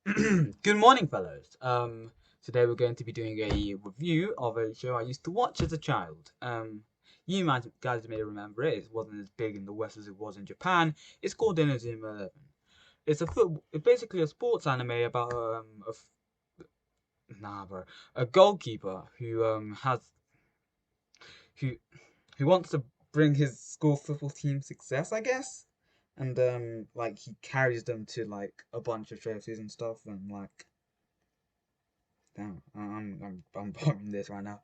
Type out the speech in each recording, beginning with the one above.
Good morning, fellows. Today we're going to be doing a review of a show I used to watch as a child. Guys may remember it. It wasn't as big in the West as it was in Japan. It's called Inazuma 11. It's basically a sports anime about a goalkeeper who who wants to bring his school football team success, I guess. And like he carries them to like a bunch of trophies and stuff, and like damn, I'm bombing this right now.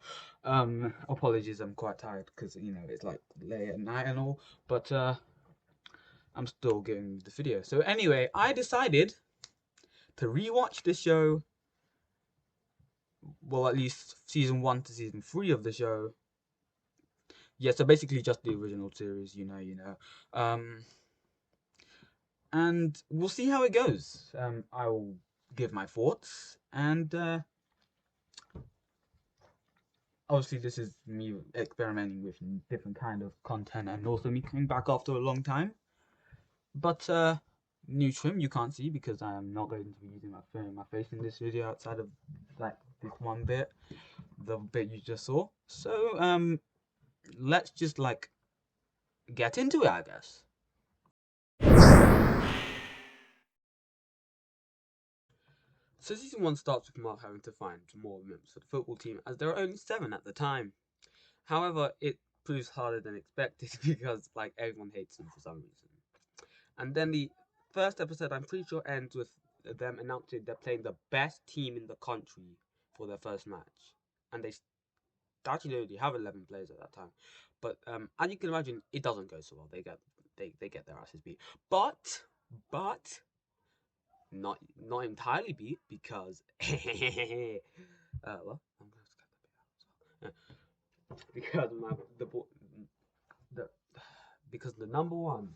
Apologies, I'm quite tired because it's like late at night and all, but I'm still getting the video. So anyway, I decided to rewatch the show. Well, at least season 1 to season 3 of the show. Yeah, so basically just the original series, Um, and we'll see how it goes. I will give my thoughts, and obviously this is me experimenting with different kind of content, and also me coming back after a long time. But new trim you can't see because I am not going to be using my face in this video outside of like this one bit, the bit you just saw. So let's just like get into it, I guess. So season 1 starts with Mark having to find more members for the football team, as there are only 7 at the time. However, it proves harder than expected because like everyone hates him for some reason. And then the first episode, I'm pretty sure, ends with them announcing they're playing the best team in the country for their first match, and they actually only have 11 players at that time. But as you can imagine, it doesn't go so well. They get their asses beat, but not entirely beat because well, I'm going to cut that bit out as well. Because the because the number one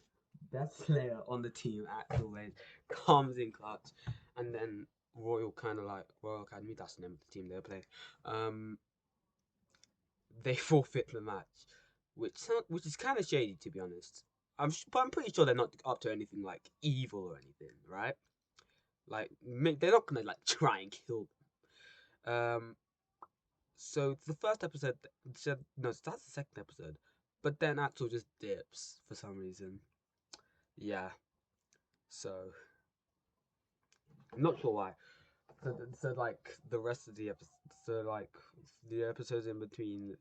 best player on the team at always comes in clutch, and then Royal Academy, that's the name of the team they're playing. They forfeit the match, which is kind of shady, to be honest. But I'm pretty sure they're not up to anything like evil or anything, right? Like they're not gonna like try and kill them. So the first episode said no, that's the second episode, but then Axel just dips for some reason. Yeah, so I'm not sure why. So like the rest of the episode, so like the episodes in between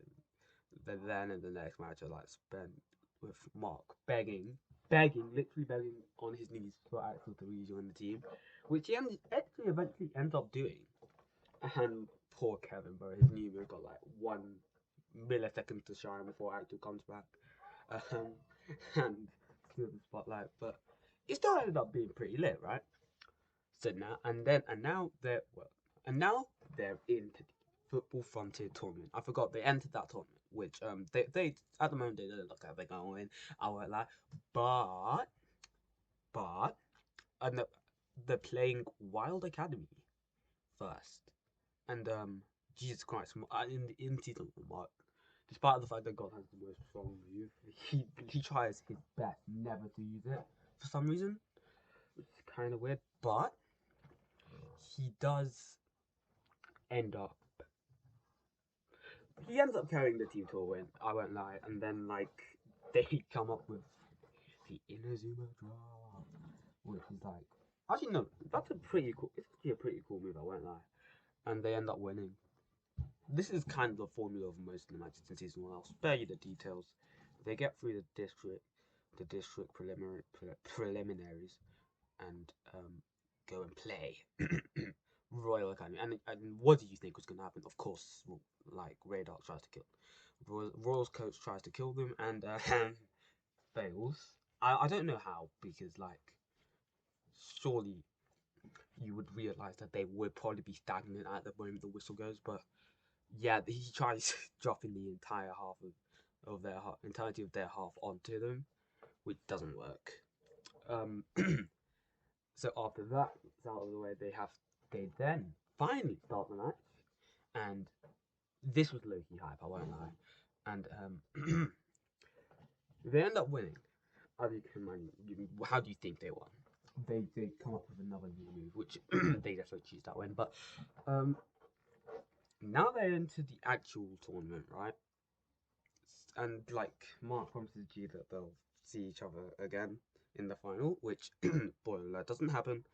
then and the next match are like spent with Mark literally begging on his knees for Axel to rejoin the team, which he actually eventually ends up doing. And poor Kevin, bro, his new move got like 1 millisecond to shine before Axel comes back, um, and steal the spotlight. But it still ended up being pretty lit, right? So now they're into the Football Frontier tournament. I forgot they entered that tournament, which they at the moment they don't look like they're going to win. I won't lie, but and they're playing Wild Academy first, and Jesus Christ, in season 1, Mark, despite the fact that God has the most strong move, he tries his best never to use it for some reason, which is kind of weird, but he does end up he ends up carrying the team to a win. I won't lie. And then like they come up with the Inazuma draw, which is like actually no, that's a pretty cool. It's actually a pretty cool move. I won't lie. And they end up winning. This is kind of the formula of most of the matches in season 1. I'll spare you the details. They get through the district preliminaries, and go and play Royal Academy. And what do you think was going to happen? Of course, like Radar tries to kill Royal's coach tries to kill them and fails. I don't know how because like surely you would realize that they would probably be stagnant at the moment the whistle goes, but yeah, he tries dropping the entire half of their entirety of their half onto them, which doesn't work. Um, so after that is out of the way, they then finally start the match, and this was low key hype. I won't lie, and they end up winning. How do you imagine? How do you think they won? They come up with another new move, which they so choose that win. But now they're into the actual tournament, right? And like Mark promises G that they'll see each other again in the final, which spoiler alert doesn't happen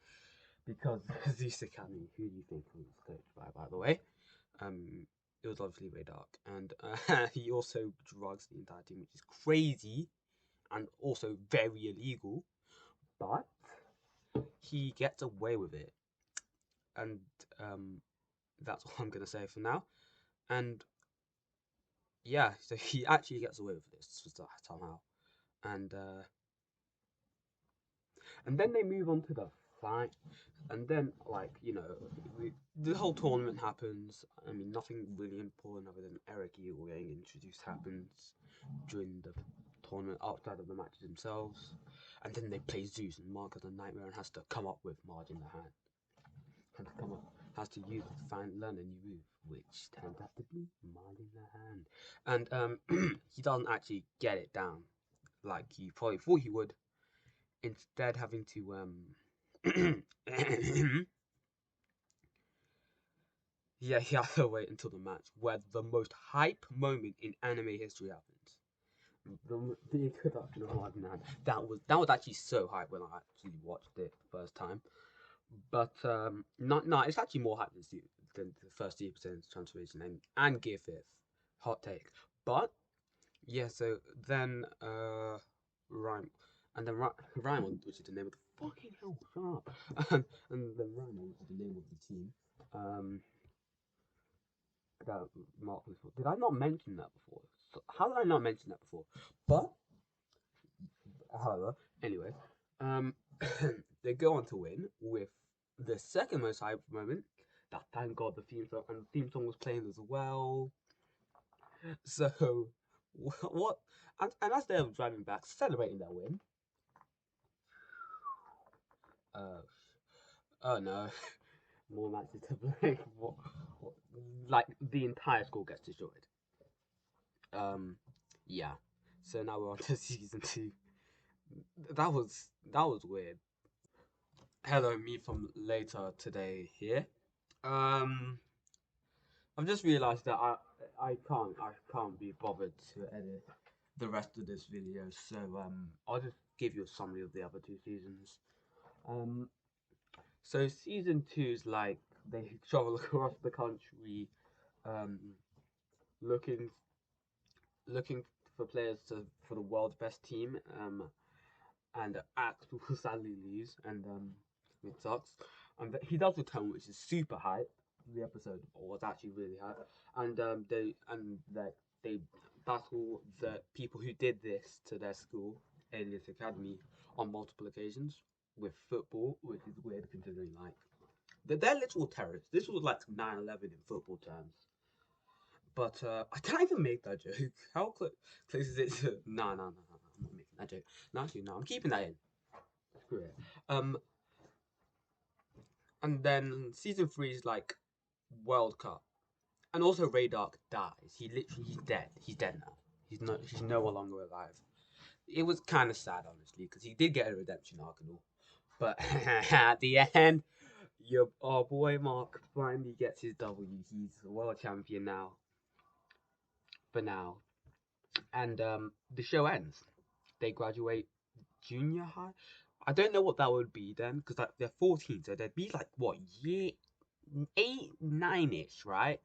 because Zeus Academy, who do you think was coached by the way? It was obviously Ray Dark, and he also drugs the entire team, which is crazy and also very illegal. But he gets away with it, and that's all I'm gonna say for now. And yeah, so he actually gets away with this somehow, and then they move on to the fight, and then like the whole tournament happens. I mean, nothing really important other than Eric Eagle getting introduced happens during the tournament outside of the matches themselves, and then they play Zeus, and Mark has a nightmare and has to come up with Marge in the hand. Has to use it to learn a new move, which turns out to be Marge in the hand, and he doesn't actually get it down like he probably thought he would. Instead, having to yeah, he has to wait until the match where the most hype moment in anime history happens. The introduction of Marge in the hand. That was actually so hype when I actually watched it the first time. But it's actually more hype than the first Super Saiyan transformation and Gear Fifth. Hot take. But yeah, so then Rhyme and then Rhyme, which is the name of the fucking hell, shut up. And then Rhyme, which is the name of the team. That Mark was. Did I not mention that before? So, how did I not mention that before? But however, anyway, they go on to win with the second most hype moment. That thank God the theme song was playing as well. So what? And as they're driving back, celebrating their win. Oh no, more matches to play. What? Like the entire score gets destroyed. Yeah. So now we're on to season 2. That was weird. Hello, me from later today here. Um, I've just realised that I can't be bothered to edit the rest of this video, so I'll just give you a summary of the other 2 seasons. So season 2 is like they travel across the country, um, looking for players for the world's best team, and Axe will sadly lose, and it sucks. And he does return, which is super hype. The episode was actually really hype, and they battle the people who did this to their school, Alias Academy, on multiple occasions with football, which is weird considering like they're literal terrorists. This was like 9/11 in football terms. But I can't even make that joke. How close is it to? No, I'm not making that joke. No, actually, no, I'm keeping that in. Screw it. And then season 3 is like World Cup, and also Ray Dark dies. He's dead. He's dead now. He's no longer alive. It was kind of sad, honestly, because he did get a redemption arc and all. But at the end, our boy Mark finally gets his W. He's a world champion now. For now, and the show ends. They graduate junior high. I don't know what that would be then, because like, they're 14, so they'd be like what, year 8, 9ish, right?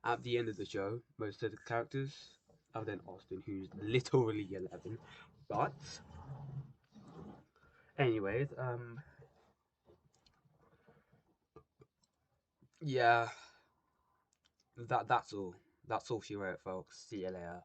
At the end of the show, most of the characters, other than Austin, who's literally 11. But anyways, yeah, that's all. That's all she wrote, folks. See you later.